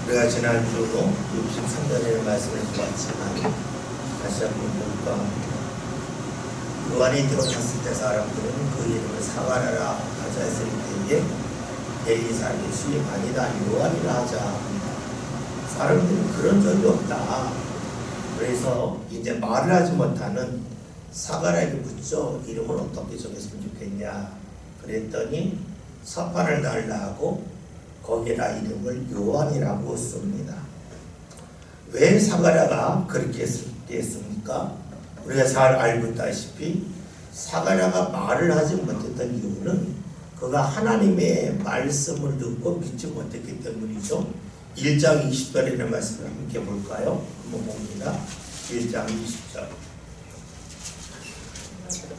우리가 지난주 63절의 말씀을 보았지만 다시 한번 볼까 합니다. 요한이 태어났을 때 사람들은 그 이름을 사가랴라 하자 했을 때에 엘리사벳이 아니다 요한이라 하자. 사람들은 그런 적이 없다. 그래서 이제 말을 하지 못하는 사가랴에게 묻죠. 이름을 어떻게 정했으면 좋겠냐. 그랬더니 서판을 달라 하고 거기다 이름을 요한이라고 씁니다. 왜 사가랴가 그렇게 했습니까? 우리가 잘 알고 있다시피 사가랴가 말을 하지 못했던 이유는 그가 하나님의 말씀을 듣고 믿지 못했기 때문이죠. 1장 20절이라는 말씀을 함께 볼까요? 한번 봅니다. 1장 20절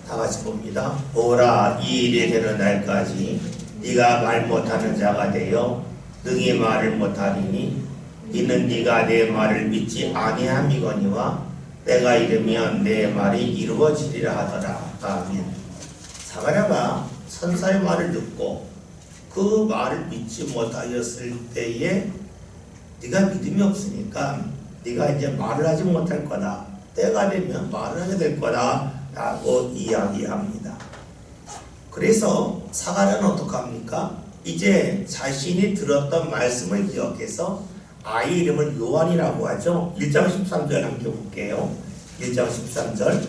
다 같이 봅니다. 보라, 이 일이 되는 날까지 네가 말 못하는 자가 되어 능히 말을 못하리니 이는 네가 내 말을 믿지 아니함이거니와 내가 이르면 내 말이 이루어지리라 하더라. 아멘. 사가랴가 선사의 말을 듣고 그 말을 믿지 못하였을 때에 네가 믿음이 없으니까 네가 이제 말을 하지 못할 거다. 때가 되면 말을 하게 될 거다 라고 이야기합니다. 그래서 사가랴는 어떻게 합니까? 이제 자신이 들었던 말씀을 기억해서 아이 이름을 요한이라고 하죠. 1장 13절 함께 볼게요. 1장 13절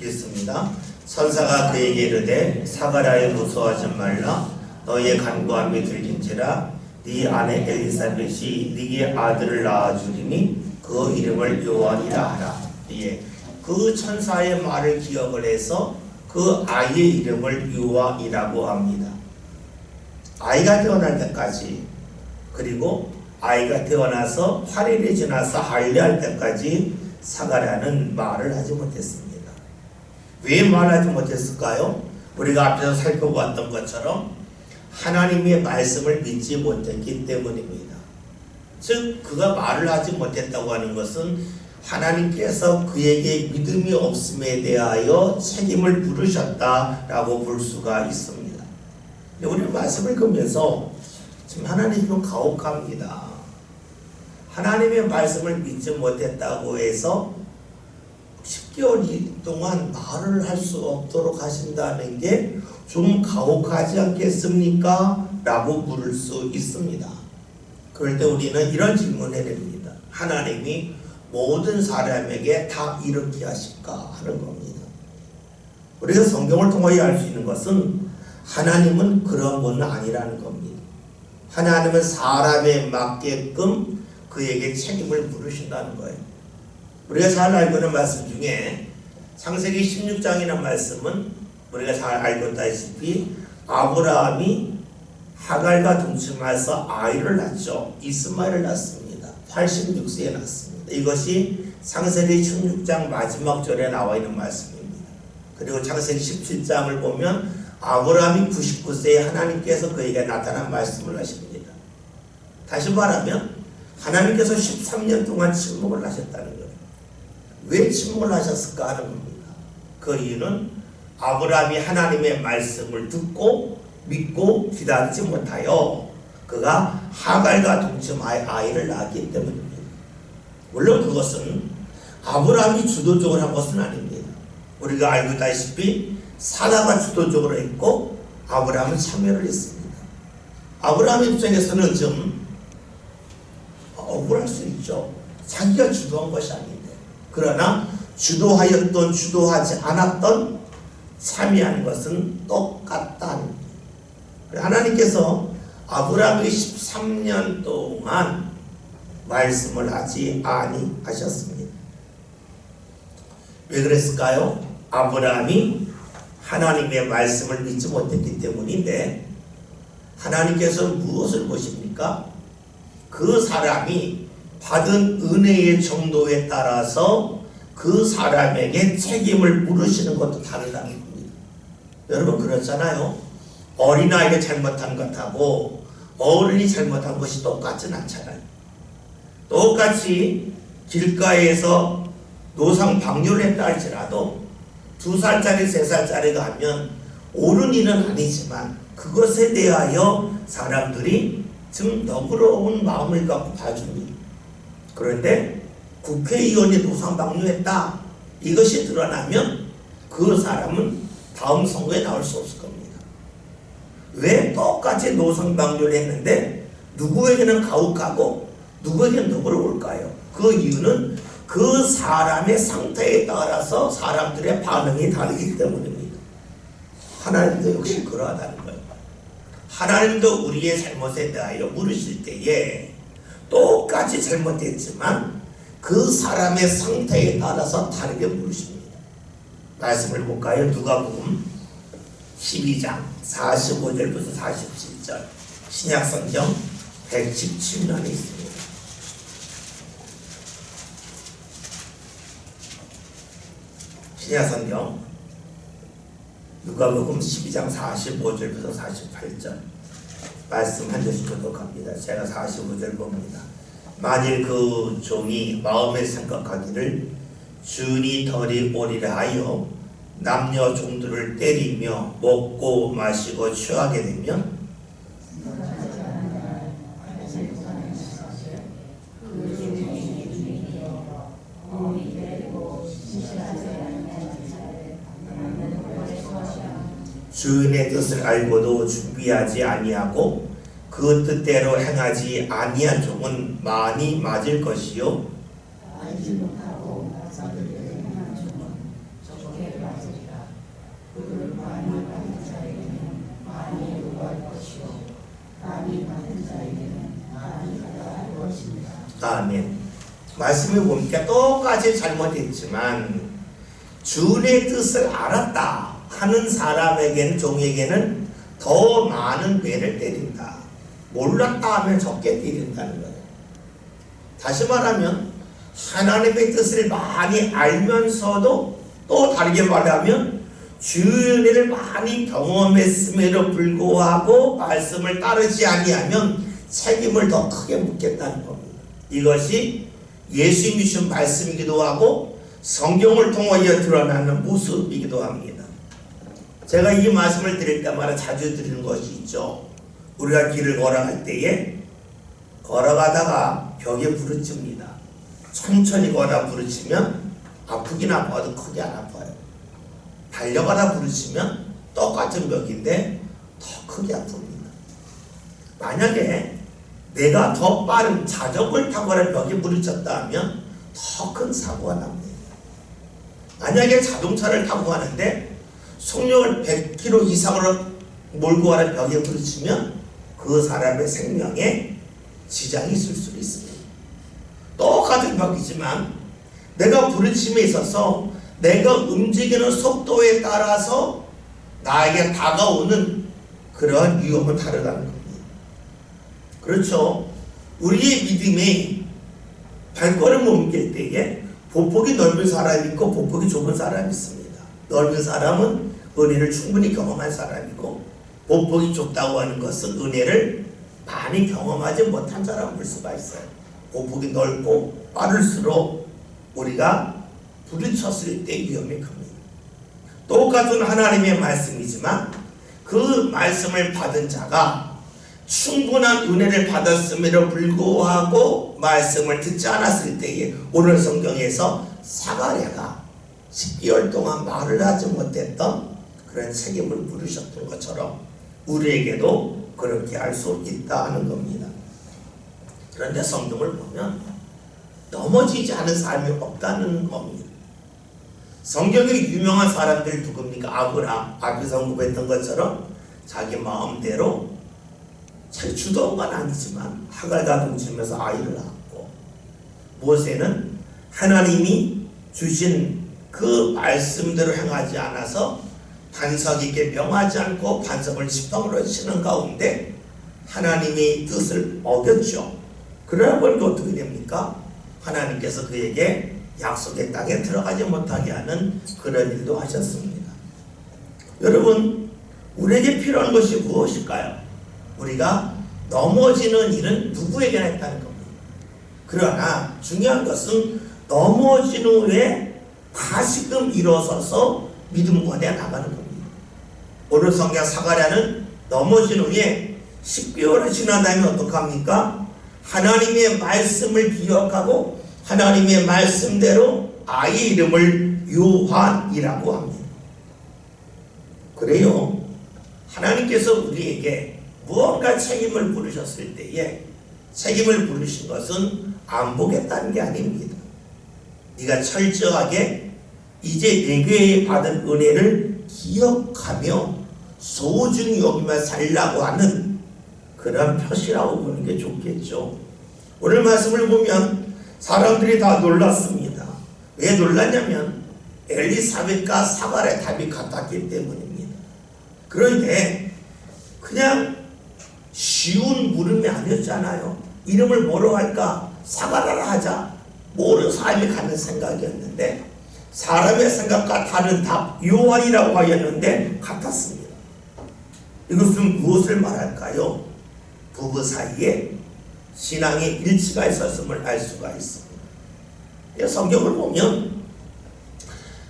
읽습니다. 선사가 그에게 이르되 사가랴여 무서워하지 말라. 너의 간구함이 들린지라 네 아내 엘리사벳이 네게 아들을 낳아주리니 그 이름을 요한이라 하라. 예. 그 천사의 말을 기억을 해서 그 아이의 이름을 요한이라고 합니다. 아이가 태어날 때까지 그리고 아이가 태어나서 8일이 지나서 할례할 때까지 사가랴는 말을 하지 못했습니다. 왜 말하지 못했을까요? 우리가 앞에서 살펴보았던 것처럼 하나님의 말씀을 믿지 못했기 때문입니다. 즉 그가 말을 하지 못했다고 하는 것은 하나님께서 그에게 믿음이 없음에 대하여 책임을 물으셨다라고 볼 수가 있습니다. 우리는 말씀을 읽으면서 지금 하나님은 가혹합니다. 하나님의 말씀을 믿지 못했다고 해서 10개월 동안 말을 할 수 없도록 하신다는 게 좀 가혹하지 않겠습니까? 라고 물을 수 있습니다. 그럴 때 우리는 이런 질문을 해야 됩니다. 하나님이 모든 사람에게 다 이렇게 하실까 하는 겁니다. 우리가 성경을 통하여 알 수 있는 것은 하나님은 그런 분은 아니라는 겁니다. 하나님은 사람에 맞게끔 그에게 책임을 물으신다는 거예요. 우리가 잘 알고 있는 말씀 중에 창세기 16장이라는 말씀은 우리가 잘 알고 있다시피 아브라함이 하갈과 동침해서 아이를 낳죠. 이스마엘을 낳습니다. 86세에 낳습니다. 이것이 창세기 16장 마지막 절에 나와 있는 말씀입니다. 그리고 창세기 17장을 보면 아브라함이 99세에 하나님께서 그에게 나타난 말씀을 하십니다. 다시 말하면 하나님께서 13년 동안 침묵을 하셨다는 거예요. 왜 침묵을 하셨을까 하는 겁니다. 그 이유는 아브라함이 하나님의 말씀을 듣고 믿고 기다리지 못하여 그가 하갈과 동침하여 아이를 낳았기 때문입니다. 물론 그것은 아브라함이 주도적으로 한 것은 아닙니다. 우리가 알고 있다시피 사라가 주도적으로 했고 아브라함은 참여를 했습니다. 아브라함 입장에서는 좀 억울할 수 있죠. 자기가 주도한 것이 아닌데. 그러나 주도하였던 주도하지 않았던 참여한 것은 똑같다는 거예요. 하나님께서 아브라함에게 13년 동안 말씀을 하지 아니하셨습니다. 왜 그랬을까요? 아브라함이 하나님의 말씀을 믿지 못했기 때문인데 하나님께서는 무엇을 보십니까? 그 사람이 받은 은혜의 정도에 따라서 그 사람에게 책임을 물으시는 것도 다르다는 겁니다. 여러분 그렇잖아요. 어린아이가 잘못한 것하고 어른이 잘못한 것이 똑같진 않잖아요. 똑같이 길가에서 노상 방뇨를 했다 할지라도 2살짜리 3살짜리가 하면 옳은 일은 아니지만 그것에 대하여 사람들이 지금 너그러운 마음을 갖고 봐줍니다. 그런데 국회의원이 노상방뇨했다, 이것이 드러나면 그 사람은 다음 선거에 나올 수 없을 겁니다. 왜 똑같이 노상방뇨를 했는데 누구에게는 가혹하고 누구에게는 너그러울까요? 그 이유는 그 사람의 상태에 따라서 사람들의 반응이 다르기 때문입니다. 하나님도 역시 그러하다는 거예요. 하나님도 우리의 잘못에 대하여 물으실 때에 똑같이 잘못했지만 그 사람의 상태에 따라서 다르게 물으십니다. 말씀을 볼까요? 누가복음 12장 45절부터 47절, 신약성경 117면에 있습니다. 신약성경 누가복음 12장 45절부터 48절 말씀 한 절씩 교독합니다. 제가 45절 봅니다. 만일 그 종이 마음에 생각하기를 주인이 덜이 오리라 하여 남녀 종들을 때리며 먹고 마시고 취하게 되면 주인의 뜻을 알고도 준비하지 아니하고 그 뜻대로 행하지 아니한 종은 많이 맞을 것이요 알지 못하고 사들에게 행한 종은 적게 맞으리라. 그를 많이 받은 자에게는 많이 요구할 것이요 많이 받은 자에게는 많이 받아야 할 것입니다. 아멘. 말씀을 보니까 똑같이 잘못했지만 주인의 뜻을 알았다 하는 사람에게는, 종에게는 더 많은 배를 때린다. 몰랐다 하면 적게 때린다는 거예요. 다시 말하면 하나님의 뜻을 많이 알면서도, 또 다르게 말하면 주인을 많이 경험했음에도 불구하고 말씀을 따르지 아니하면 책임을 더 크게 묻겠다는 겁니다. 이것이 예수님이 주신 말씀이기도 하고 성경을 통하여 드러나는 모습이기도 합니다. 제가 이 말씀을 드릴 때마다 자주 드리는 것이 있죠. 우리가 길을 걸어갈 때에 걸어가다가 벽에 부딪힙니다. 천천히 걸어 부딪히면 아프긴 아파도 크게 안 아파요. 달려가다 부딪히면 똑같은 벽인데 더 크게 아픕니다. 만약에 내가 더 빠른 자전거를 타고 벽에 부딪혔다 하면 더 큰 사고가 납니다. 만약에 자동차를 타고 가는데 속력을 100km 이상으로 몰고 가는 벽에 부딪히면 그 사람의 생명에 지장이 있을 수 있습니다. 똑같은 벽이지만 내가 부딪힘에 있어서 내가 움직이는 속도에 따라서 나에게 다가오는 그런 위험은 다르다는 겁니다. 그렇죠. 우리의 믿음이 발걸음을 옮길 때에 보폭이 넓은 사람이 있고 보폭이 좁은 사람이 있습니다. 넓은 사람은 은혜를 충분히 경험한 사람이고, 보폭이 좁다고 하는 것은 은혜를 많이 경험하지 못한 사람을 볼 수가 있어요. 보폭이 넓고 빠를수록 우리가 부딪혔을 때 위험이 큽니다. 똑같은 하나님의 말씀이지만 그 말씀을 받은 자가 충분한 은혜를 받았음에도 불구하고 말씀을 듣지 않았을 때에, 오늘 성경에서 사가랴가 10개월 동안 말을 하지 못했던 그런 책임을 물으셨던 것처럼 우리에게도 그렇게 할 수 있다 하는 겁니다. 그런데 성경을 보면 넘어지지 않은 삶이 없다는 겁니다. 성경에 유명한 사람들 누굽니까? 아브라함, 앞에서 언급했던 것처럼 자기 마음대로 잘 주도한 건 아니지만 하갈과 동침해서 아이를 낳았고, 모세는 하나님이 주신 그 말씀대로 행하지 않아서 반석에게 명하지 않고 반석을 지팡이로 치는 가운데 하나님의 뜻을 어겼죠. 그러다 보니까 어떻게 됩니까? 하나님께서 그에게 약속의 땅에 들어가지 못하게 하는 그런 일도 하셨습니다. 여러분, 우리에게 필요한 것이 무엇일까요? 우리가 넘어지는 일은 누구에게나 있다는 겁니다. 그러나 중요한 것은 넘어진 후에 다시금 일어서서 믿음과 내 나가는 겁니다. 오늘 성경 사가랴는 넘어진 후에 10개월이 지나다면 어떡합니까? 하나님의 말씀을 기억하고 하나님의 말씀대로 아이 이름을 요한이라고 합니다. 그래요. 하나님께서 우리에게 무언가 책임을 부르셨을 때에 책임을 부르신 것은 안 보겠다는 게 아닙니다. 네가 철저하게 이제 내게 받은 은혜를 기억하며 소중히 여기며 살라고 하는 그런 표시라고 보는 게 좋겠죠. 오늘 말씀을 보면 사람들이 다 놀랐습니다. 왜 놀랐냐면 엘리사벳과 사갈의 답이 같았기 때문입니다. 그런데 그냥 쉬운 물음이 아니었잖아요. 이름을 뭐로 할까? 사갈하라 하자. 모든 사람이 가는 생각이었는데 사람의 생각과 다른 답 요한이라고 하였는데 같았습니다. 이것은 무엇을 말할까요? 부부 사이에 신앙의 일치가 있었음을 알 수가 있습니다. 성경을 보면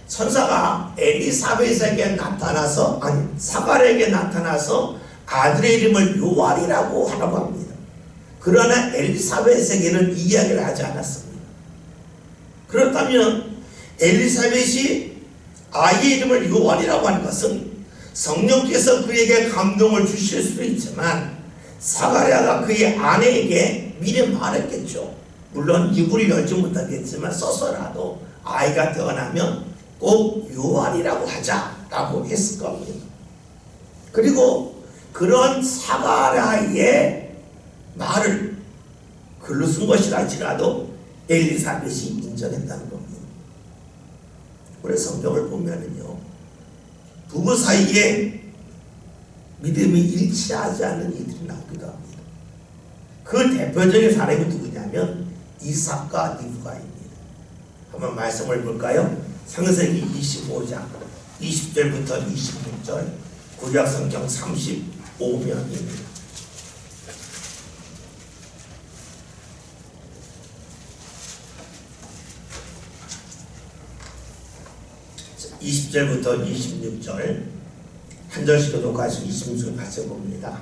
천사가 엘리사벳에게 나타나서 사갈에게 나타나서 아들의 이름을 요한이라고 하라고 합니다. 그러나 엘리사벳에게는 이야기를 하지 않았습니다. 그렇다면 엘리사벳이 아이의 이름을 요한이라고 하는 것은 성령께서 그에게 감동을 주실 수도 있지만 사가랴가 그의 아내에게 미리 말했겠죠. 물론 입을 열지 못하겠지만 써서라도 아이가 태어나면 꼭 요한이라고 하자라고 했을 겁니다. 그리고 그런 사가랴의 말을 글로 쓴 것이라 할지라도 엘리사벳이 인정했다는 겁니다. 우리 성경을 보면은요, 부부 사이에 믿음이 일치하지 않는 이들이 나오기도 합니다. 그 대표적인 사람이 누구냐면 이삭과 리브가입니다. 한번 말씀을 볼까요? 창세기 25장 20절부터 26절, 구약성경 35면입니다. 20절부터 26절 한 절씩 교독하시고 26절 같이 봅니다.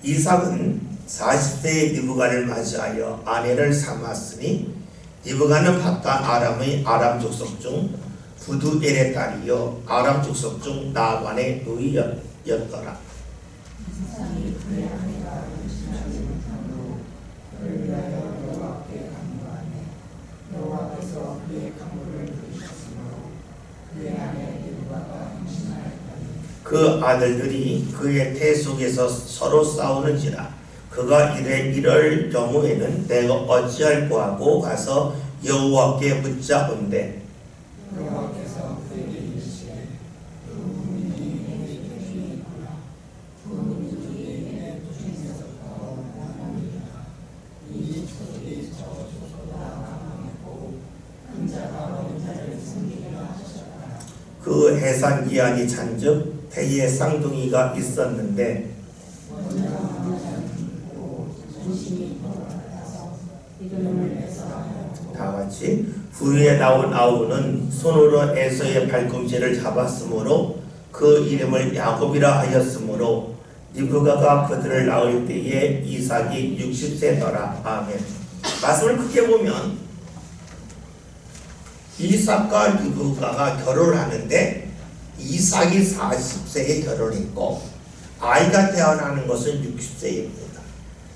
이삭은 40세의 리브가를 맞이하여 아내를 삼았으니 리브가는 바단 아람의 아람 족속 중 부두엘의 딸이요 아람 족속 중 나반의 누이였더라. 그 아들들이 그의 태 속에서 서로 싸우는지라 그가 이럴 경우에는 내가 어찌할꼬 하고 가서 여호와께 묻자온대. 여호와께서 그에게 이르시되 두 문이 내게 있구나. 두 문이 내 중에서 나옵니다. 이 족속이 저 족속보다 강하고 한 자가 어린 자를 섬기리라 하셨다. 그 해산 기한이 잔즉 태의 쌍둥이가 있었는데 다같이 후에 나온 아우는 손으로 에서의 발꿈치를 잡았으므로 그 이름을 야곱이라 하였으므로 리브가가 그들을 낳을 때에 이삭이 60세더라. 아멘. 말씀을 크게 보면 이삭과 리브가가 결혼을 하는데 이삭이 40세에 결혼했고 아이가 태어나는 것은 60세입니다.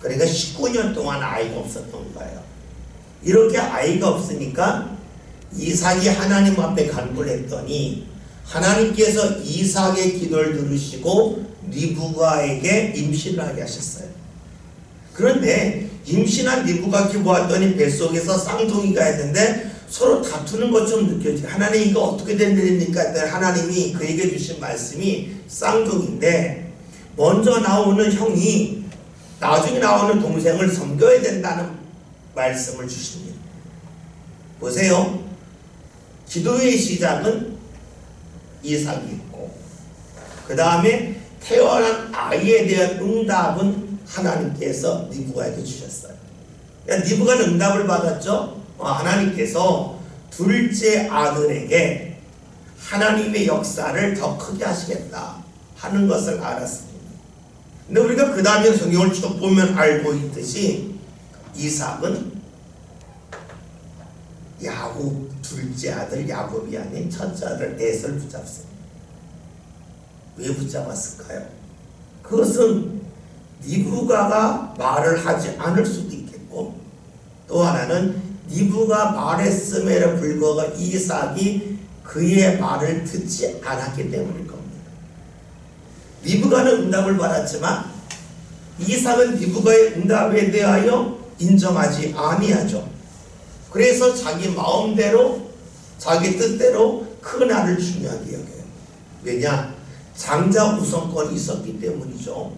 그러니까 19년 동안 아이가 없었던 거예요. 이렇게 아이가 없으니까 이삭이 하나님 앞에 간구를 했더니 하나님께서 이삭의 기도를 들으시고 리브가에게 임신을 하게 하셨어요. 그런데 임신한 리브가 기도했더니 뱃속에서 쌍둥이가 있는데 서로 다투는 것처럼 느껴져요. 하나님 이거 어떻게 된 일입니까? 하나님이 그에게 주신 말씀이 쌍둥이인데 먼저 나오는 형이 나중에 나오는 동생을 섬겨야 된다는 말씀을 주십니다. 보세요. 기도의 시작은 이삭이 있고 그 다음에 태어난 아이에 대한 응답은 하나님께서 리브가에게 주셨어요. 리브가는 응답을 받았죠. 하나님께서 둘째 아들에게 하나님의 역사를 더 크게 하시겠다 하는 것을 알았습니다. 근데 우리가 그 다음에 성경을 쭉 보면 알고 있듯이 이삭은 야곱 둘째 아들 야곱이 아닌 첫째 아들 에서를 붙잡습니다. 왜 붙잡았을까요? 그것은 리브가가 말을 하지 않을 수도 있겠고, 또 하나는 리브가 말했음에도 불구하고 이삭이 그의 말을 듣지 않았기 때문일 겁니다. 리브가는 응답을 받았지만 이삭은 리브가의 응답에 대하여 인정하지 아니하죠. 그래서 자기 마음대로 자기 뜻대로 큰 아를 중요하게 여겨요. 왜냐? 장자 우선권이 있었기 때문이죠.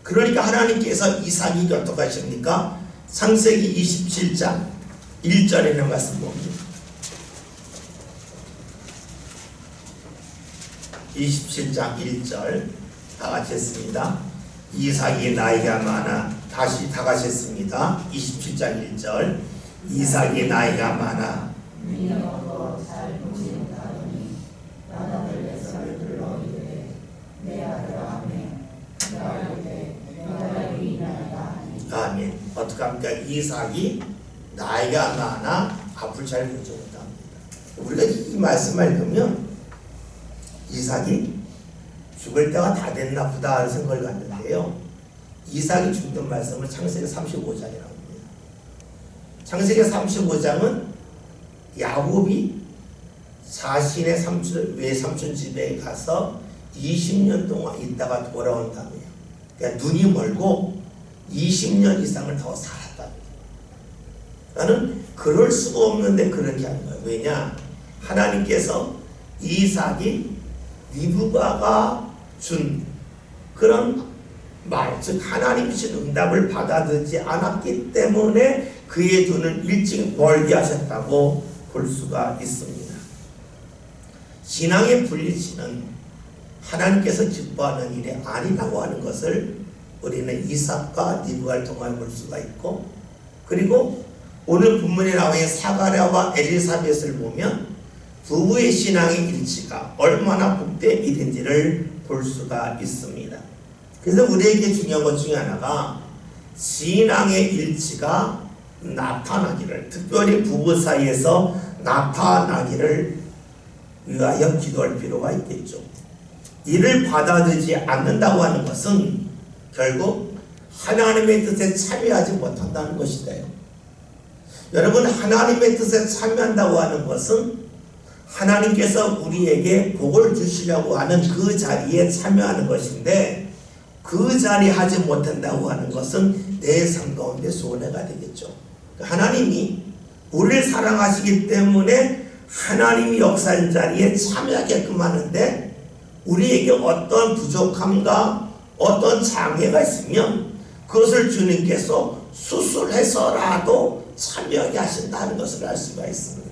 그러니까 하나님께서 이삭이 어떻게 하십니까? 창세기 27장 1절에 있는 말씀 봅니다. 27장 1절 다 같이 했습니다. 이삭이 나이가 많아, 다시 다 같이 했습니다. 27장 1절 이삭이 나이가 많아 아멘. 어떻게 합니까? 이삭이 나이가 많아 앞을 잘 보지 못합니다. 우리가 이 말씀을 읽으면 이삭이 죽을 때가 다 됐나 보다 하는 생각을 갖는데요. 이삭이 죽던 말씀은 창세기 35장이라고 합니다. 창세기 35장은 야곱이 자신의 외삼촌 집에 가서 20년 동안 있다가 돌아온 다음에요. 그러니까 눈이 멀고 20년 이상을 더 살았답니다. 나는 그럴 수가 없는데 그렇게 하는 거예요. 왜냐? 하나님께서 이삭이 리브가가 준 그런 말, 즉 하나님이 주신 응답을 받아들이지 않았기 때문에 그의 눈을 일찍 멀게 하셨다고 볼 수가 있습니다. 신앙의 분리치는 하나님께서 기뻐하는 일이 아니라고 하는 것을 우리는 이삭과 리브가를 통해 볼 수가 있고, 그리고 오늘 본문에 나와 있는 사가랴와 엘리사벳을 보면 부부의 신앙의 일치가 얼마나 복된 일인지를 볼 수가 있습니다. 그래서 우리에게 중요한 것 중에 하나가 신앙의 일치가 나타나기를, 특별히 부부 사이에서 나타나기를 위하여 기도할 필요가 있겠죠. 이를 받아들이지 않는다고 하는 것은 결국 하나님의 뜻에 참여하지 못한다는 것이래요. 여러분, 하나님의 뜻에 참여한다고 하는 것은 하나님께서 우리에게 복을 주시려고 하는 그 자리에 참여하는 것인데, 그 자리 하지 못한다고 하는 것은 내 삶 가운데 손해가 되겠죠. 하나님이 우리를 사랑하시기 때문에 하나님이 역사한 자리에 참여하게끔 하는데, 우리에게 어떤 부족함과 어떤 장애가 있으면 그것을 주님께서 수술해서라도 참여하게 하신다는 것을 알 수가 있습니다.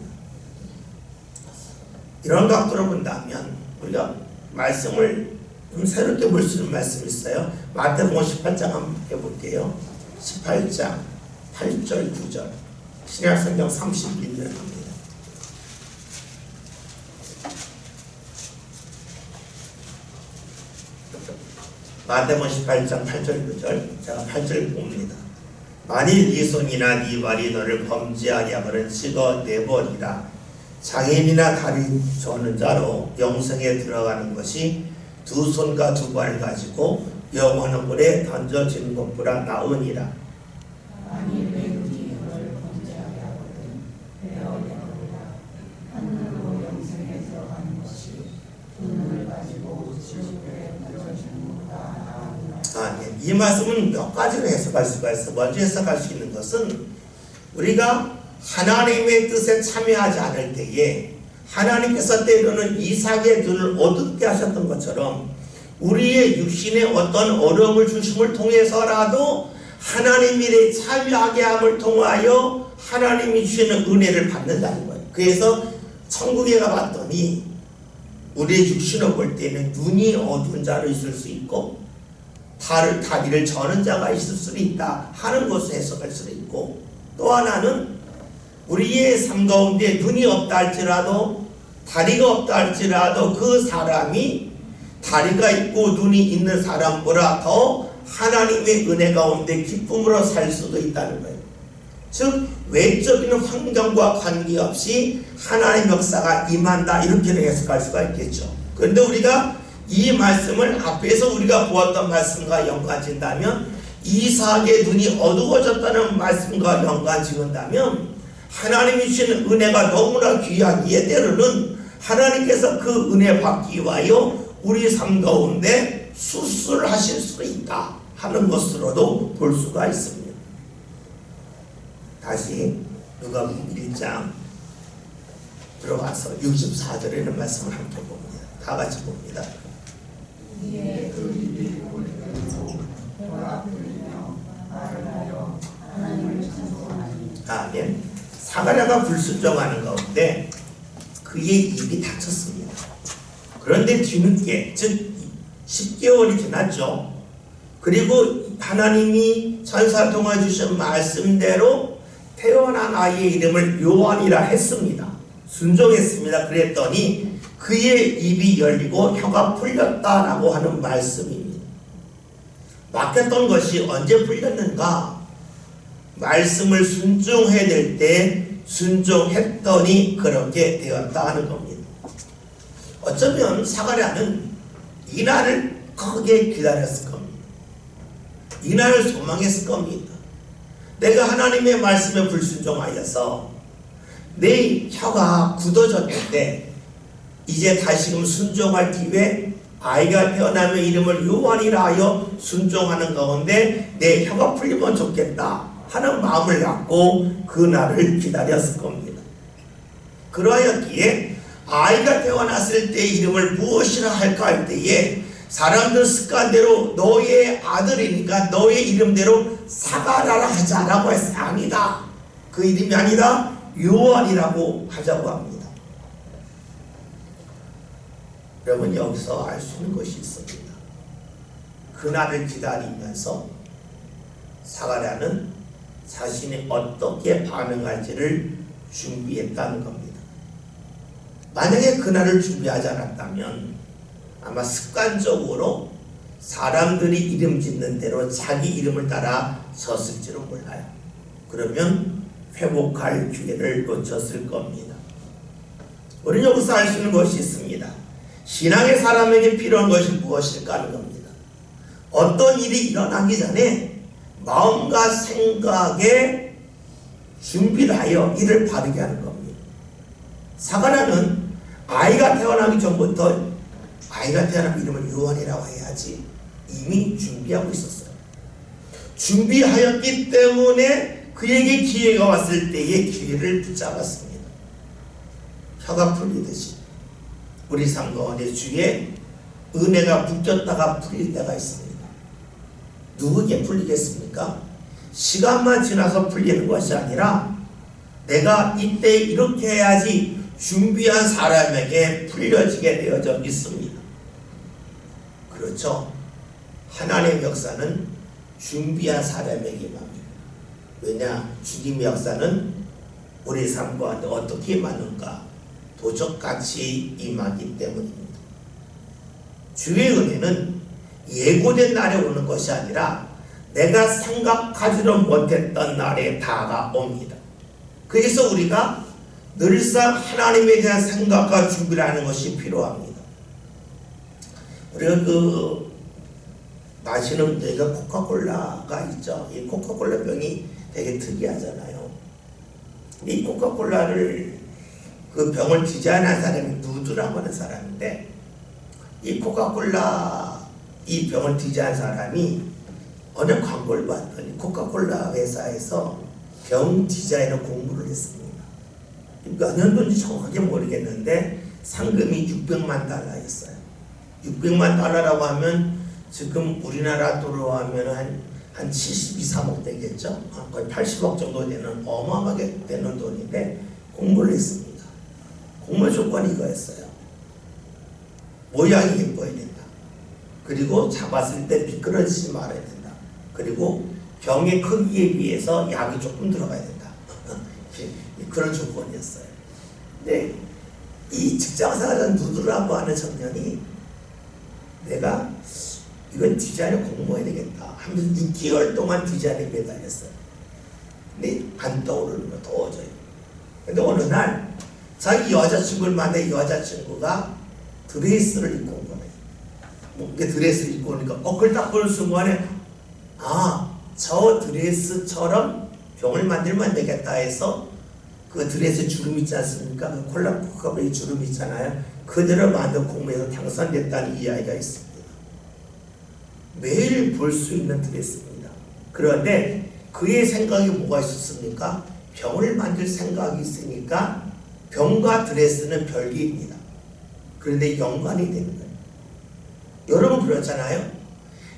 이런 각도로 본다면 우리가 말씀을 좀 새롭게 볼 수 있는 말씀이 있어요. 마태복음 18장 한번 해볼게요. 18장 8절 9절 신약성경 31절 마태복음 18장 8절 9절 제가 8절 봅니다. 만일 네 손이나 네 발이 너를 범죄하게 하거든 찍어내버리라. 장애인이나 다리 저는 자로 영생에 들어가는 것이 두 손과 두 발을 가지고 영원한 물에 던져지는 것보다 나으니라. 만일 내 눈이 너를 범죄하게 하거든 베어내버리라. 하늘로 영생에 들어가는 것이 두 눈을 가지고 지옥에 던져지는 것보다 나으니라. 이 말씀은 몇 가지로 해석할 수가 있어. 먼저 해석할 수 있는 것은 우리가 하나님의 뜻에 참여하지 않을 때에 하나님께서 때로는 이삭의 눈을 어둡게 하셨던 것처럼 우리의 육신에 어떤 어려움을 주심을 통해서라도 하나님 일에 참여하게 함을 통하여 하나님이 주시는 은혜를 받는다는 거예요. 그래서 천국에 가봤더니 우리의 육신을 볼 때는 눈이 어두운 자로 있을 수 있고 다리를 저는 자가 있을 수도 있다 하는 것을 해석할 수도 있고, 또 하나는 우리의 삶 가운데 눈이 없다 할지라도 다리가 없다 할지라도 그 사람이 다리가 있고 눈이 있는 사람보다 더 하나님의 은혜 가운데 기쁨으로 살 수도 있다는 거예요. 즉 외적인 환경과 관계없이 하나님의 역사가 임한다, 이렇게 해석할 수가 있겠죠. 그런데 우리가 이 말씀을 앞에서 우리가 보았던 말씀과 연관짓는다면, 이삭의 눈이 어두워졌다는 말씀과 연관짓는다면, 하나님이 주시는 은혜가 너무나 귀하기에 때로는 하나님께서 그 은혜 받기 위하여 우리 삶 가운데 수술하실 수 있다 하는 것으로도 볼 수가 있습니다. 다시 누가복음 1장 들어가서 64절에는 말씀을 함께 봅니다. 다 같이 봅니다. 이에 그 입이 올려서 배가 불리며 말을 하여 하나님을 찬송하니. 아멘. 사가랴가 불순종하는 가운데 그의 입이 닫혔습니다. 그런데 뒤늦게, 즉 10개월이 지났죠. 그리고 하나님이 천사 통해 주신 말씀대로 태어난 아이의 이름을 요한이라 했습니다. 순종했습니다. 그랬더니 그의 입이 열리고 혀가 풀렸다라고 하는 말씀입니다. 막혔던 것이 언제 풀렸는가? 말씀을 순종해야 될 때 순종했더니 그렇게 되었다 하는 겁니다. 어쩌면 사가랴는 이 날을 크게 기다렸을 겁니다. 이 날을 소망했을 겁니다. 내가 하나님의 말씀에 불순종하여서 내 혀가 굳어졌는데 이제 다시금 순종할 기회, 아이가 태어나면 이름을 요한이라 하여 순종하는 가운데 내 혀가 풀리면 좋겠다 하는 마음을 갖고 그 날을 기다렸을 겁니다. 그러하였기에 아이가 태어났을 때 이름을 무엇이라 할까 할 때에 사람들 습관대로 너의 아들이니까 너의 이름대로 사가랴라 하자라고 했어요. 아니다. 그 이름이 아니다. 요한이라고 하자고 합니다. 여러분, 여기서 알 수 있는 것이 있습니다. 그날을 기다리면서 사가랴는 자신이 어떻게 반응할지를 준비했다는 겁니다. 만약에 그날을 준비하지 않았다면 아마 습관적으로 사람들이 이름 짓는 대로 자기 이름을 따라 섰을지도 몰라요. 그러면 회복할 기회를 놓쳤을 겁니다. 우리는 여기서 알 수 있는 것이 있습니다. 신앙의 사람에게 필요한 것이 무엇일까 하는 겁니다. 어떤 일이 일어나기 전에 마음과 생각에 준비를 하여 이를 바르게 하는 겁니다. 사가랴는 아이가 태어나기 전부터 아이가 태어나면 이름을 요한이라고 해야지 이미 준비하고 있었어요. 준비하였기 때문에 그에게 기회가 왔을 때의 기회를 붙잡았습니다. 혀가 풀리듯이 우리 삶 가운데 주의 은혜가 묶였다가 풀릴 때가 있습니다. 누구에게 풀리겠습니까? 시간만 지나서 풀리는 것이 아니라 내가 이때 이렇게 해야지 준비한 사람에게 풀려지게 되어져 있습니다. 그렇죠? 하나님의 역사는 준비한 사람에게만 합니다. 왜냐? 주님의 역사는 우리 삶 가운데 어떻게 임하는가? 도적같이 임하기 때문입니다. 주의 은혜는 예고된 날에 오는 것이 아니라 내가 생각하지도 못했던 날에 다가옵니다. 그래서 우리가 늘상 하나님에 대한 생각과 준비를 하는 것이 필요합니다. 우리가 마시는 저희가 코카콜라가 있죠. 이 코카콜라 병이 되게 특이하잖아요. 이 코카콜라를 그 병을 디자인한 사람이 누드라고 하는 사람인데, 이 코카콜라 이 병을 디자인한 사람이 어느 광고를 봤더니 코카콜라 회사에서 병 디자인을 공부를 했습니다. 몇 년도인지 정확하게 모르겠는데 상금이 600만 달러였어요. 600만 달러라고 하면 지금 우리나라 돈으로 하면 한 72, 3억 되겠죠? 거의 80억 정도 되는 어마어마하게 되는 돈인데 공부를 했습니다. 공부 조건이 이거였어요. 모양이 예뻐야 된다. 그리고 잡았을 때 미끄러지지 말아야 된다. 그리고 병의 크기에 비해서 약이 조금 들어가야 된다. 그런 조건이었어요. 근데 이 직장생활한 누드라고 하는 청년이 내가 이건 디자인을 공부해야 되겠다 하면서 6개월 동안 디자인에 매달렸어요. 근데 안 떠오르는 거 도저히. 근데 어느 날 자기 여자친구를 만나 여자친구가 드레스를 입고 온 거예요. 뭐 이게 드레스를 입고 오니까 그걸 딱 보는 순간에 저 드레스처럼 병을 만들면 되겠다 해서 그 드레스 주름 있지 않습니까? 그 콜라 코카블의 주름 있잖아요. 그대로 만든 공모에서 당선됐다는 이야기가 있습니다. 매일 볼 수 있는 드레스입니다. 그런데 그의 생각이 뭐가 있었습니까? 병을 만들 생각이 있으니까 병과 드레스는 별개입니다. 그런데 연관이 되는 거예요. 여러분 그렇잖아요.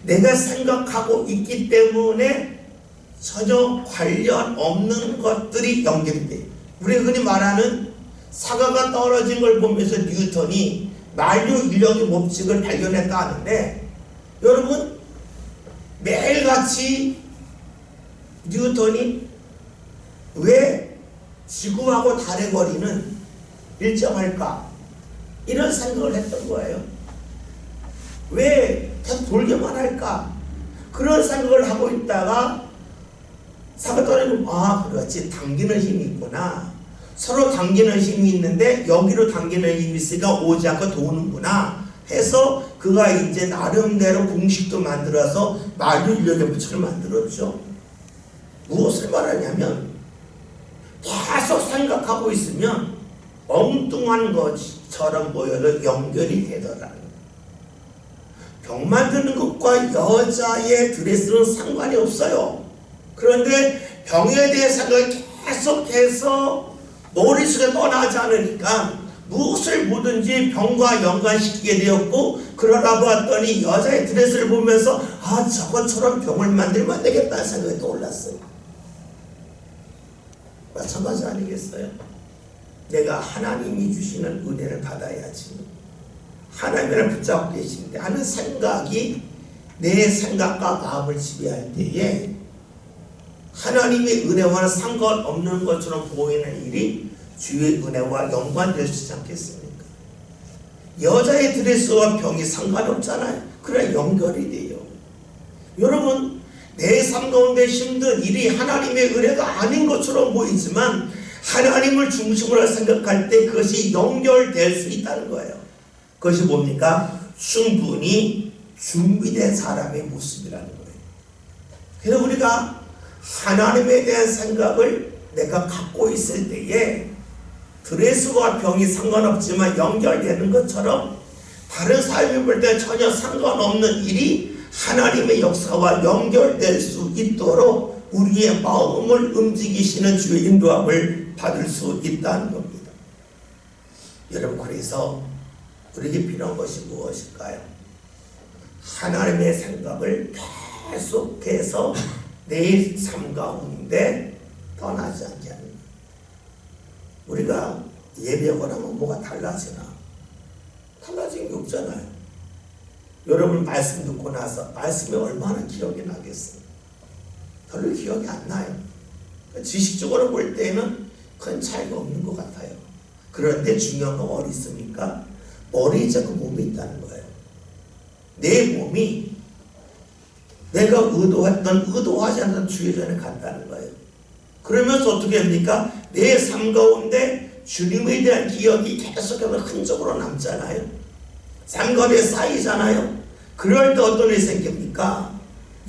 내가 생각하고 있기 때문에 전혀 관련 없는 것들이 연결이 돼요. 우리가 흔히 말하는 사과가 떨어진 걸 보면서 뉴턴이 만유 인력의 법칙을 발견했다 하는데, 여러분 매일같이 뉴턴이 왜 지구하고 달의 거리는 일정할까? 이런 생각을 했던 거예요. 왜 계속 돌기만 할까? 그런 생각을 하고 있다가 사과 떨어지면 그렇지, 당기는 힘이 있구나. 서로 당기는 힘이 있는데 여기로 당기는 힘이 있으니까 오지 않고 도는구나 해서 그가 이제 나름대로 공식도 만들어서 만유인력의 법칙을 만들었죠. 무엇을 말하냐면 계속 생각하고 있으면 엉뚱한 것처럼 보여도 연결이 되더라는. 병 만드는 것과 여자의 드레스는 상관이 없어요. 그런데 병에 대해 생각을 계속해서 머릿속에 떠나지 않으니까 무엇을 보든지 병과 연관시키게 되었고, 그러다 보았더니 여자의 드레스를 보면서 저것처럼 병을 만들면 되겠다는 생각이 떠올랐어요. 마찬가지 아니겠어요? 내가 하나님이 주시는 은혜를 받아야지, 하나님을 붙잡고 계신데 하는 생각이 내 생각과 마음을 지배할 때에 하나님의 은혜와는 상관없는 것처럼 보이는 일이 주의 은혜와 연관될 수 있지 않겠습니까? 여자의 드레스와 병이 상관없잖아요. 그래 연결이 돼요. 여러분, 내 삶 가운데 힘든 일이 하나님의 은혜가 아닌 것처럼 보이지만 하나님을 중심으로 생각할 때 그것이 연결될 수 있다는 거예요. 그것이 뭡니까? 충분히 준비된 사람의 모습이라는 거예요. 그래서 우리가 하나님에 대한 생각을 내가 갖고 있을 때에 드레스와 병이 상관없지만 연결되는 것처럼 다른 삶을 볼 때 전혀 상관없는 일이 하나님의 역사와 연결될 수 있도록 우리의 마음을 움직이시는 주의 인도함을 받을 수 있다는 겁니다. 여러분, 그래서 우리에게 필요한 것이 무엇일까요? 하나님의 생각을 계속해서 내 삶 가운데 떠나지 않게 하는 거예요. 우리가 예배하고 나면 뭐가 달라지나? 달라진 게 없잖아요. 여러분 말씀 듣고 나서 말씀이 얼마나 기억이 나겠어요? 별로 기억이 안 나요. 지식적으로 볼 때는 큰 차이가 없는 것 같아요. 그런데 중요한 건 어디 있습니까? 머리에 자꾸 몸이 있다는 거예요. 내 몸이 내가 의도했던 의도하지 않던 주의 전에 갔다는 거예요. 그러면서 어떻게 합니까? 내 삶 가운데 주님에 대한 기억이 계속해서 흔적으로 남잖아요. 삶 가운데 쌓이잖아요. 그럴 때 어떤 일이 생깁니까?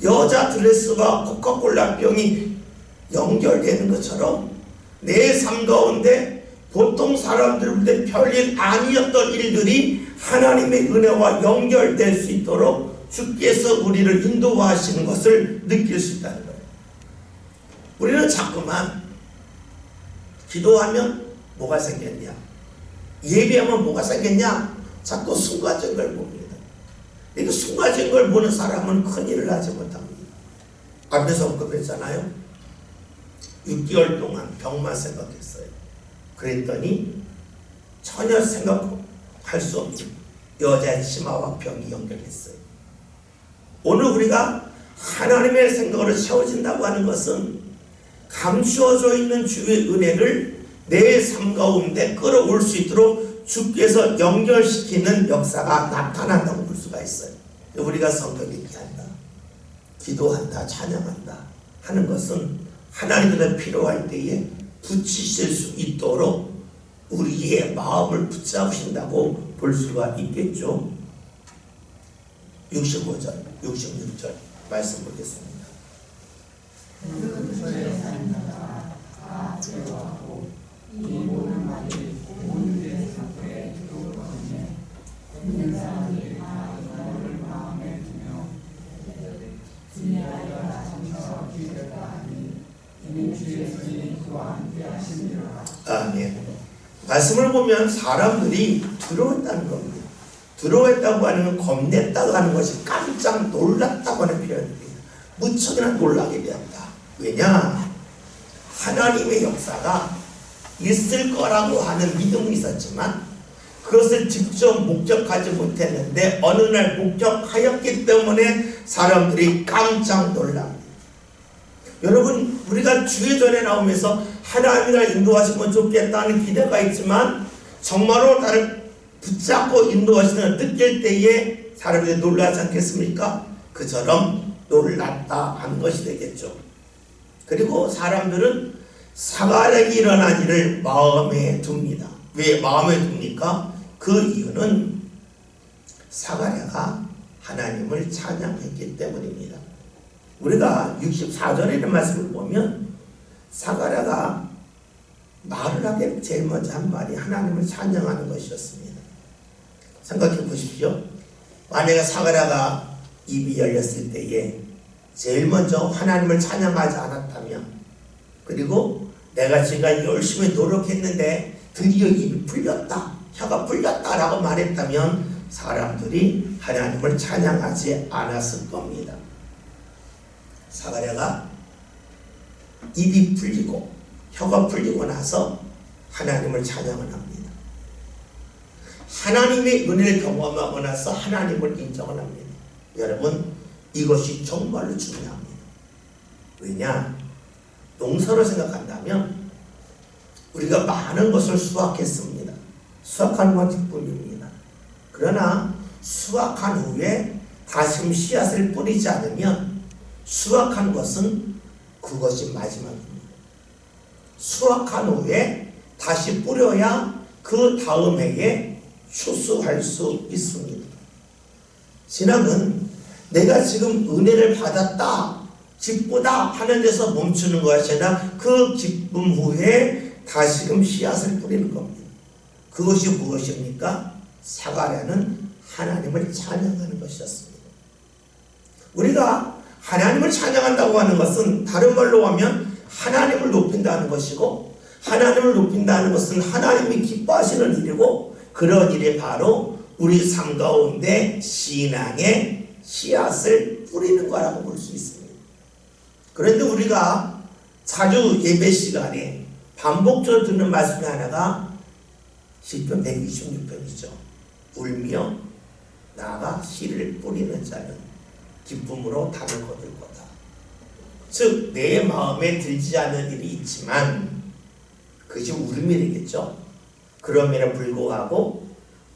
여자 드레스와 코카콜라 병이 연결되는 것처럼 내 삶 가운데 보통 사람들한테 별일 아니었던 일들이 하나님의 은혜와 연결될 수 있도록 주께서 우리를 인도하시는 것을 느낄 수 있다는 거예요. 우리는 자꾸만 기도하면 뭐가 생겼냐, 예배하면 뭐가 생겼냐, 자꾸 순간적인 걸 봅니다. 이렇게 순간적인 걸 보는 사람은 큰일을 하지 못합니다. 앞에서 언급했잖아요. 6개월 동안 병만 생각했어요. 그랬더니 전혀 생각할 수 없는 여자의 치마와 병이 연결했어요. 오늘 우리가 하나님의 생각으로 채워진다고 하는 것은 감추어져 있는 주의 은혜를 내 삶 가운데 끌어올 수 있도록 주께서 연결시키는 역사가 나타난다고 볼 수가 있어요. 우리가 성경 얘기한다, 기도한다, 찬양한다 하는 것은 하나님께서 필요할 때에 붙이실 수 있도록 우리의 마음을 붙잡으신다고 볼 수가 있겠죠. 65절, 66절 말씀 보겠습니다. 이 모든 말이 온 세상에 들어오거든요. 듣는 사람이 다 이거를 마음에 두며 진리하여 정서 기대가 하니 이는 주의 손이 그와 함께 하시니라. 아멘. 말씀을 보면 사람들이 두려웠다는 겁니다. 두려웠다고 하는 건 겁냈다고 하는 것이 깜짝 놀랐다고 하는 표현입니다. 무척이나 놀라게 되었다. 왜냐? 하나님의 역사가 있을 거라고 하는 믿음이 있었지만 그것을 직접 목격하지 못했는데 어느 날 목격하였기 때문에 사람들이 깜짝 놀랍니다. 여러분, 우리가 주의전에 나오면서 하나님이가 인도하시면 좋겠다는 기대가 있지만 정말로 나를 붙잡고 인도하시는 느낄 때에 사람들이 놀라지 않겠습니까? 그처럼 놀랐다 하는 것이 되겠죠. 그리고 사람들은 사가랴에게 일어난 일을 마음에 둡니다. 왜 마음에 둡니까? 그 이유는 사가랴가 하나님을 찬양했기 때문입니다. 우리가 64절에 있는 말씀을 보면 사가랴가 말을 하게 제일 먼저 한 말이 하나님을 찬양하는 것이었습니다. 생각해 보십시오. 만약에 사가랴가 입이 열렸을 때에 제일 먼저 하나님을 찬양하지 않았다면, 그리고 내가 지금 열심히 노력했는데 드디어 입이 풀렸다, 혀가 풀렸다라고 말했다면 사람들이 하나님을 찬양하지 않았을 겁니다. 사가랴가 입이 풀리고 혀가 풀리고 나서 하나님을 찬양을 합니다. 하나님의 은혜를 경험하고 나서 하나님을 인정을 합니다. 여러분, 이것이 정말로 중요합니다. 왜냐? 농사로 생각한다면 우리가 많은 것을 수확했습니다. 수확하는 건 기쁨입니다. 그러나 수확한 후에 다시금 씨앗을 뿌리지 않으면 수확한 것은 그것이 마지막입니다. 수확한 후에 다시 뿌려야 그 다음 해에 추수할 수 있습니다. 신앙은 내가 지금 은혜를 받았다, 기쁘다 하는 데서 멈추는 것이 아니라 그 기쁨 후에 다시금 씨앗을 뿌리는 겁니다. 그것이 무엇입니까? 사가랴는 하나님을 찬양하는 것이었습니다. 우리가 하나님을 찬양한다고 하는 것은 다른 말로 하면 하나님을 높인다는 것이고, 하나님을 높인다는 것은 하나님이 기뻐하시는 일이고, 그런 일이 바로 우리 삶 가운데 신앙의 씨앗을 뿌리는 거라고 볼 수 있습니다. 그런데 우리가 자주 예배 시간에 반복적으로 듣는 말씀이 하나가 시편 126편이죠. 울며 나가 씨를 뿌리는 자는 기쁨으로 담을 거둘 거다. 즉, 내 마음에 들지 않는 일이 있지만 그것이 울음이 되겠죠. 그럼에도 불구하고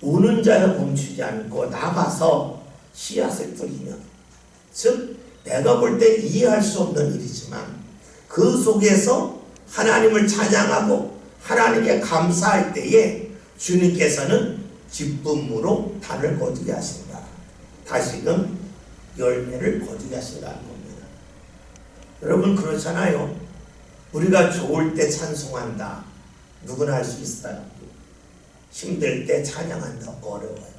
우는 자를 멈추지 않고 나가서 씨앗을 뿌리면, 즉 내가 볼 때 이해할 수 없는 일이지만 그 속에서 하나님을 찬양하고 하나님께 감사할 때에 주님께서는 기쁨으로 단을 거두게 하신다. 다시금 열매를 거두게 하신다는 겁니다. 여러분, 그렇잖아요. 우리가 좋을 때 찬송한다. 누구나 할 수 있어요. 힘들 때 찬양한다. 어려워요.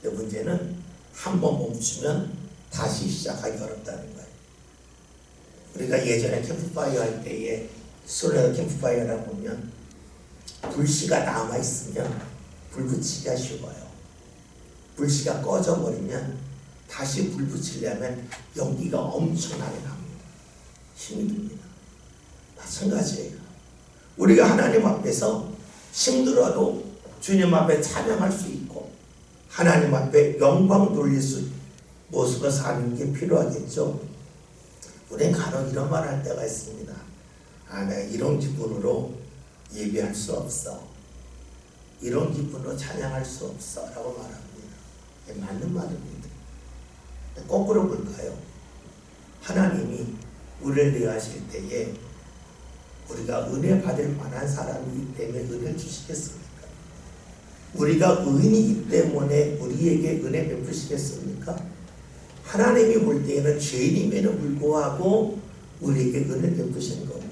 근데 문제는 한번 멈추면 다시 시작하기 어렵다는 거예요. 우리가 예전에 캠프파이어 할 때에 솔레더 캠프파이어라 보면 불씨가 남아있으면 불 붙이기가 쉬워요. 불씨가 꺼져버리면 다시 불 붙이려면 연기가 엄청나게 납니다. 힘이 듭니다. 마찬가지예요. 우리가 하나님 앞에서 힘들어도 주님 앞에 찬양할 수 있고 하나님 앞에 영광 돌릴 수 있고 모습을 사는 게 필요하겠죠. 우리는 간혹 이런 말 할 때가 있습니다. 내가 이런 기분으로 예배할 수 없어, 이런 기분으로 찬양할 수 없어 라고 말합니다. 맞는 말입니다. 거꾸로 볼까요? 하나님이 우리를 대하실 때에 우리가 은혜 받을 만한 사람이기 때문에 은혜를 주시겠습니까? 우리가 의인이기 때문에 우리에게 은혜 베푸시겠습니까? 하나님이 볼 때에는 죄인임에도 불구하고 우리에게 은혜를 베푸시는 겁니다.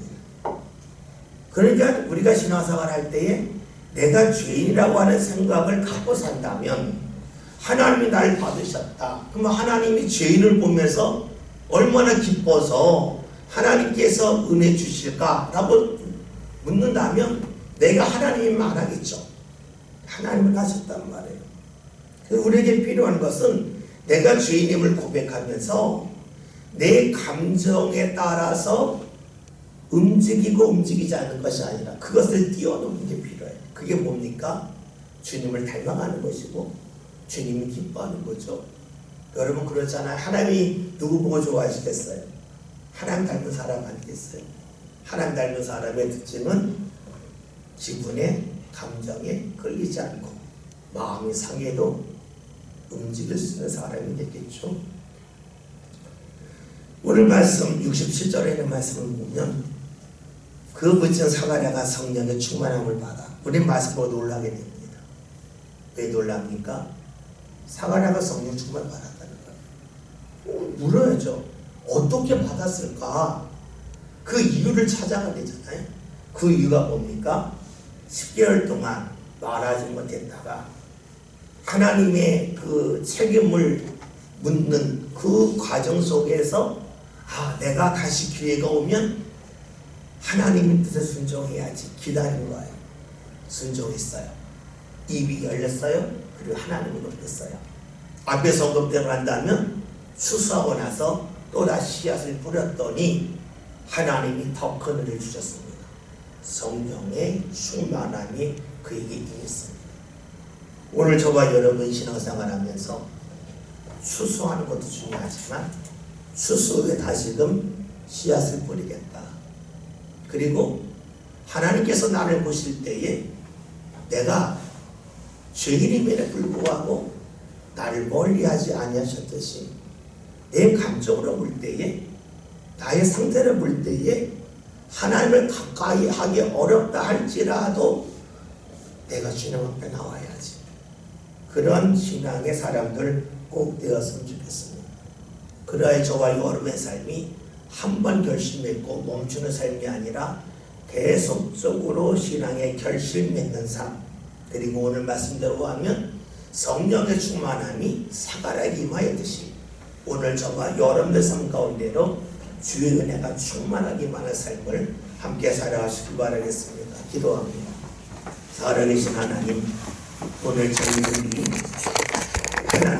그러니까 우리가 신앙생활 할 때에 내가 죄인이라고 하는 생각을 갖고 산다면 하나님이 나를 받으셨다. 그러면 하나님이 죄인을 보면서 얼마나 기뻐서 하나님께서 은혜 주실까라고 묻는다면 내가 하나님이면 안 하겠죠. 하나님은 하셨단 말이에요. 우리에게 필요한 것은 내가 죄인임을 고백하면서 내 감정에 따라서 움직이고 움직이지 않는 것이 아니라 그것을 뛰어넘는 게 필요해요. 그게 뭡니까? 주님을 닮아가는 것이고 주님이 기뻐하는 거죠. 여러분 그렇잖아요. 하나님이 누구 보고 좋아하시겠어요? 하나님 닮은 사람 아니겠어요? 하나님 닮은 사람의 특징은 기분에 감정에 끌리지 않고 마음이 상해도 움직일 수 있는 사람이 되겠죠. 오늘 말씀 67절에 있는 말씀을 보면 그 부친 사가랴가 성령의 충만함을 받아 우린 말씀으로 놀라게 됩니다. 왜 놀랍니까? 사가랴가 성령 충만을 받았다는 거예요. 물어야죠. 어떻게 받았을까? 그 이유를 찾아가야 되잖아요. 그 이유가 뭡니까? 10개월 동안 말하지 못했다가 하나님의 그 책임을 묻는 그 과정 속에서 내가 다시 기회가 오면 하나님의 뜻에 순종해야지 기다린 거예요. 순종했어요. 입이 열렸어요. 그리고 하나님을 얻었어요. 앞에서 언급대로 한다면 추수하고 나서 또다시 씨앗을 뿌렸더니 하나님이 더 큰 은혜를 주셨습니다. 성령의 충만함이 그에게 임했습니다. 오늘 저와 여러분 신앙생활하면서 추수하는 것도 중요하지만 추수 후에 다시금 씨앗을 뿌리겠다. 그리고 하나님께서 나를 보실 때에 내가 죄인임에도 불구하고 나를 멀리하지 아니하셨듯이 내 감정으로 볼 때에 나의 상태를 볼 때에 하나님을 가까이 하기 어렵다 할지라도 내가 주님 앞에 나와야지. 그런 신앙의 사람들 꼭 되었으면 좋겠습니다. 그러야 저와 여러분의 삶이 한 번 결심했고 멈추는 삶이 아니라 계속적으로 신앙의 결심 맺는 삶, 그리고 오늘 말씀대로 하면 성령의 충만함이 사가랴에 임하였듯이 오늘 저와 여러분의 삶 가운데로 주의 은혜가 충만하기만 한 삶을 함께 살아가시기 바라겠습니다. 기도합니다. 살아계신 하나님, 오늘 저희들이 하나님